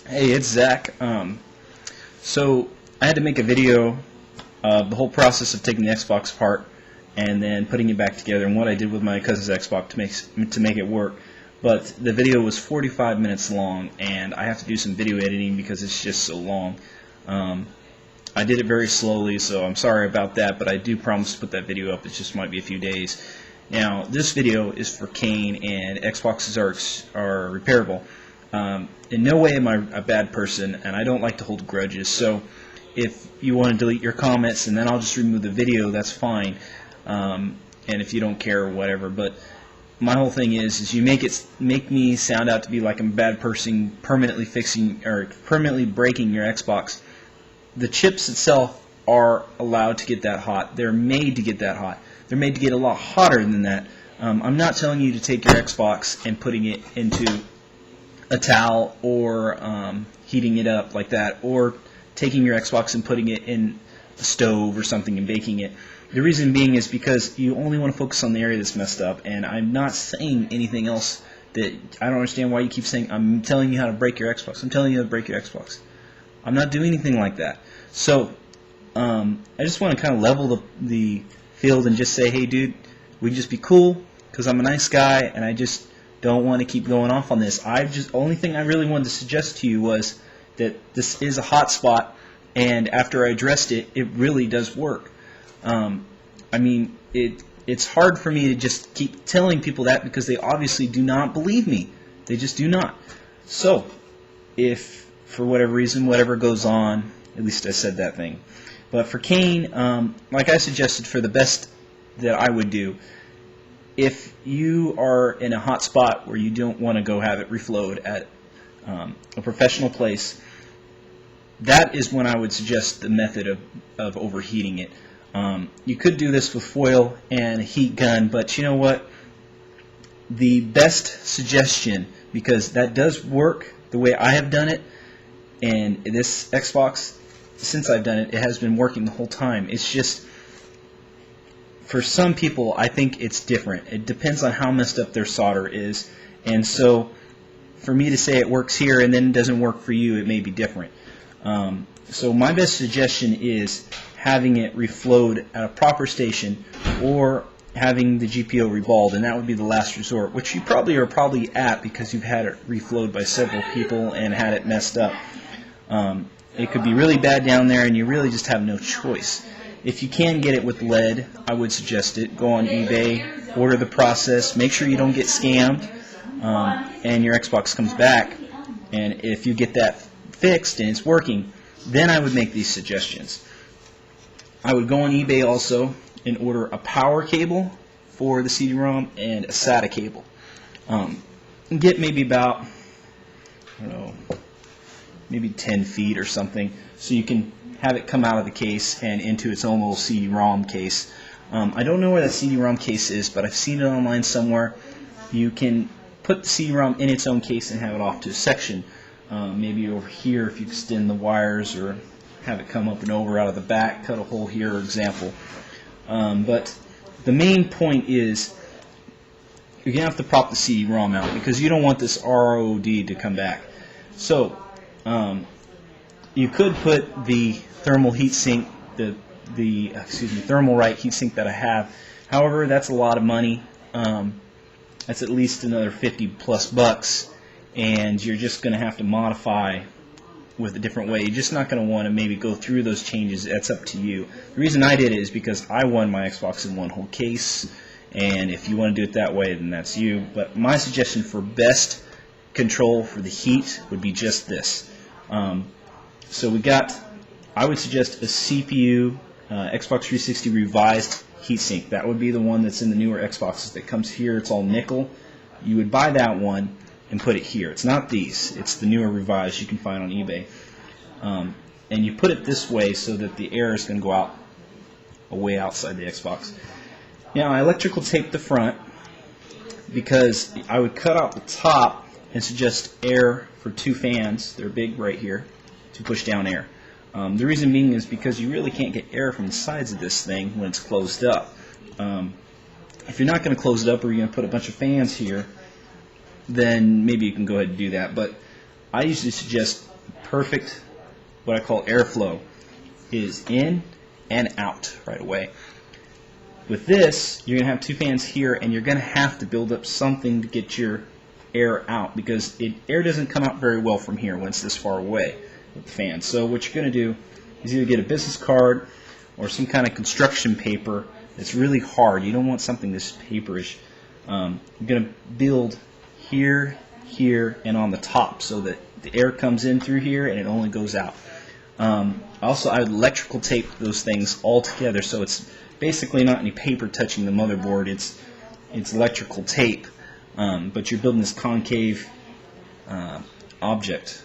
Hey, it's Zach. So I had to make a video of the whole process of taking the Xbox apart and then putting it back together, and what I did with my cousin's Xbox to make it work. But the video was 45 minutes long, and I have to do some video editing because it's just so long. I did it very slowly, so I'm sorry about that, but I do promise to put that video up. It just might be a few days. Now, this video is for Kane, and Xboxes are repairable. In no way am I a bad person, and I don't like to hold grudges, so if you want to delete your comments and then I'll just remove the video, that's fine. And if you don't care, whatever. But my whole thing is you make me sound out to be like I'm a bad person, permanently fixing or permanently breaking your Xbox. The chips itself are allowed to get that hot. They're made to get that hot. They're made to get a lot hotter than that. I'm not telling you to take your Xbox and putting it into a towel or heating it up like that, or taking your Xbox and putting it in a stove or something and baking it. The reason being is because you only want to focus on the area that's messed up, and I'm not saying anything else. That I don't understand why you keep saying I'm telling you how to break your Xbox. I'm telling you how to break your Xbox. I'm not doing anything like that. So I just want to kind of level the field and just say, hey dude, we can just be cool because I'm a nice guy and I just don't want to keep going off on this. Only thing I really wanted to suggest to you was that this is a hot spot, and after I addressed it, it really does work. I mean, it's hard for me to just keep telling people that because they obviously do not believe me. They just do not. So, if for whatever reason, whatever goes on, at least I said that thing. But for Kane, like I suggested, for the best that I would do, if you are in a hot spot where you don't want to go have it reflowed at a professional place, that is when I would suggest the method of overheating it. You could do this with foil and a heat gun, but you know what? The best suggestion, because that does work the way I have done it, and this Xbox, since I've done it, it has been working the whole time. It's just, for some people, I think it's different. It depends on how messed up their solder is, and so for me to say it works here and then it doesn't work for you, it may be different. So my best suggestion is having it reflowed at a proper station, or having the GPO reballed, and that would be the last resort, which you probably are at because you've had it reflowed by several people and had it messed up. It could be really bad down there and you really just have no choice. If you can get it with lead, I would suggest it. Go on eBay, order the process, make sure you don't get scammed, and your Xbox comes back. And if you get that fixed and it's working, then I would make these suggestions. I would go on eBay also and order a power cable for the CD-ROM and a SATA cable. Get maybe about, I don't know, maybe 10 feet or something, so you can have it come out of the case and into its own little CD-ROM case. I don't know where that CD-ROM case is, but I've seen it online somewhere. You can put the CD-ROM in its own case and have it off to a section. Maybe over here if you extend the wires, or have it come up and over out of the back, cut a hole here, for example. But the main point is you're going to have to prop the CD-ROM out because you don't want this ROD to come back. So you could put the thermal heatsink, the Thermalright heatsink that I have. However, that's a lot of money. That's at least another 50 plus bucks, and you're just going to have to modify with a different way. You're just not going to want to maybe go through those changes. That's up to you. The reason I did it is because I won my Xbox in one whole case, and if you want to do it that way, then that's you. But my suggestion for best control for the heat would be just this. So I would suggest a CPU Xbox 360 revised heatsink. That would be the one that's in the newer Xboxes that comes here. It's all nickel. You would buy that one and put it here. It's not these. It's the newer revised you can find on eBay. And you put it this way so that the air is going to go out way outside the Xbox. Now, I electrical tape the front because I would cut out the top and suggest air for two fans. They're big right here to push down air. The reason being is because you really can't get air from the sides of this thing when it's closed up. If you're not going to close it up, or you're going to put a bunch of fans here, then maybe you can go ahead and do that. But I usually suggest perfect, what I call airflow, is in and out right away. With this, you're going to have two fans here, and you're going to have to build up something to get your air out, because air doesn't come out very well from here when it's this far away with the fan. So what you're going to do is either get a business card or some kind of construction paper that's really hard. You don't want something this paperish. You're going to build here, here, and on the top so that the air comes in through here and it only goes out. Also, I would electrical tape those things all together, so it's basically not any paper touching the motherboard. It's electrical tape, but you're building this concave object,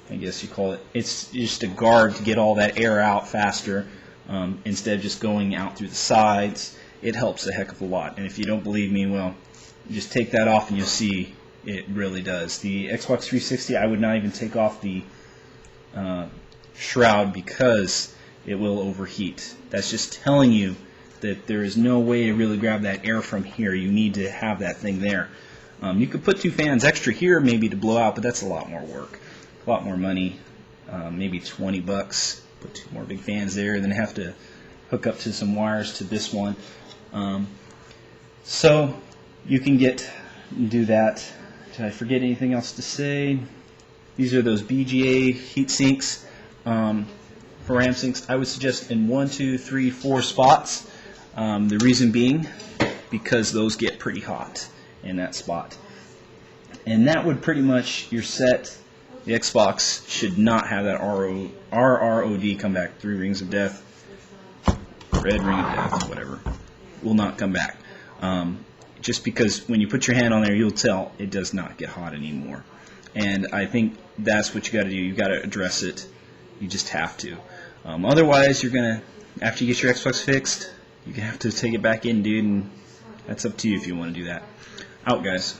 I guess you call it. It's just a guard to get all that air out faster, instead of just going out through the sides. It helps a heck of a lot. And if you don't believe me, well, just take that off and you'll see it really does. The Xbox 360, I would not even take off the shroud because it will overheat. That's just telling you that there is no way to really grab that air from here. You need to have that thing there. You could put two fans extra here maybe to blow out, but that's a lot more work, a lot more money, maybe 20 bucks. Put two more big fans there, and then have to hook up to some wires to this one. So you can do that. Did I forget anything else to say? These are those BGA heat sinks for RAM sinks. I would suggest in 1, 2, 3, 4 spots. The reason being because those get pretty hot in that spot. And that would pretty much, you're set. The Xbox should not have that RROD come back. 3 rings of death, red ring of death, whatever, will not come back. Just because when you put your hand on there, you'll tell it does not get hot anymore. And I think that's what you got to do. You got to address it. You just have to. Otherwise, you're gonna, after you get your Xbox fixed, you're gonna have to take it back in, dude. And that's up to you if you want to do that. Out, guys.